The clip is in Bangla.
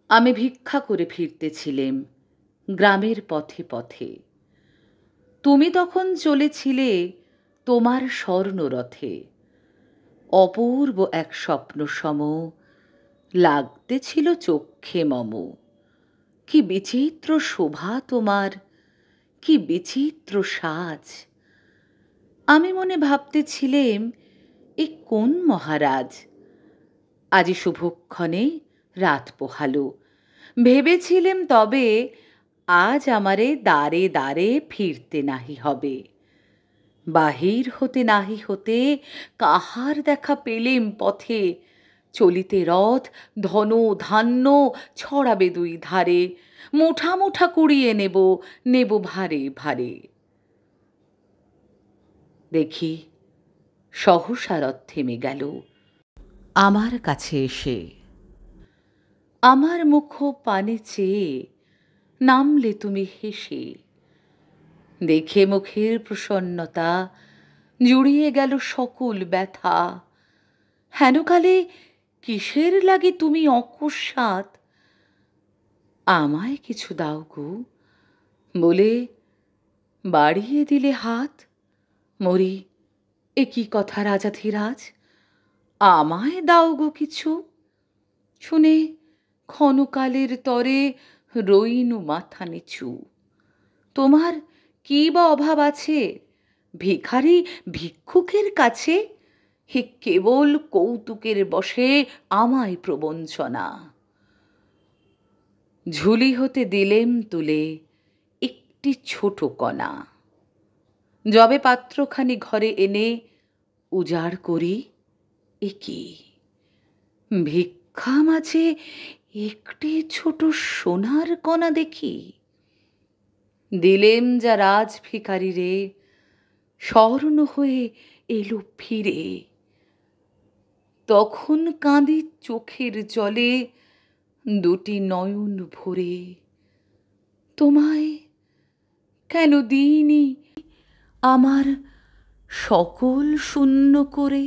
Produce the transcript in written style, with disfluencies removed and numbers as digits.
আমি ভিক্ষা করে ফিরতেছিলেম গ্রামের পথে পথে। তুমি তখন চলেছিলে তোমার স্বর্ণরথে। অপূর্ব এক স্বপ্ন সম লাগতেছিল চক্ষে মম। কি বিচিত্র শোভা তোমার, কি বিচিত্র সাজ! আমি মনে ভাবতেছিলেম, এ কোন মহারাজ! আজি শুভক্ষণে রাত পোহালো। ভেবেছিলেম তবে আজ আমারে দ্বারে দ্বারে ফিরতে নাহি হবে। বাহির হতে নাহি হতে কাহার দেখা পেলেম পথে। চলিতে রথ ধন ধান্য ছড়াবে দুই ধারে। মুঠা মুঠা কুড়িয়ে নেব, নেব ভারে ভারে। দেখি সহসা রথ থেমে গেল আমার কাছে এসে। আমার মুখ পানে চেয়ে নামলে তুমি হেসে। দেখে মুখের প্রসন্নতা জুড়িয়ে গেল সকল ব্যথা। হেনকালে কিসের লাগি তুমি অকস্মাৎ আমায় কিছু দাও গো বলে বাড়িয়ে দিলে হাত? মরি, এ কি কথা রাজাধিরাজ! আমায় দাও গো কিছু! শুনে ক্ষণকালের তরে রইনু মাথা নিচু। তোমার কি বা অভাব আছে ভিখারি ভিক্ষুকের কাছে? হে কেবল কৌতুকের বশে আমায় প্রবঞ্চনা। ঝুলি হতে দিলেম তুলে একটি ছোট কণা। যবে পাত্রখানি ঘরে এনে উজাড় করি, এ কি! ভিক্ষা মাঝে একটি ছোট সোনার কণা দেখি। দিলেম যা রাজ ভিখারি রে, স্বর্ণ হয়ে এলো ফিরে। তখন কাঁদি চোখের জলে দুটি নয়ন ভরে। তোমায় কেন দিইনি আমার সকল শূন্য করে?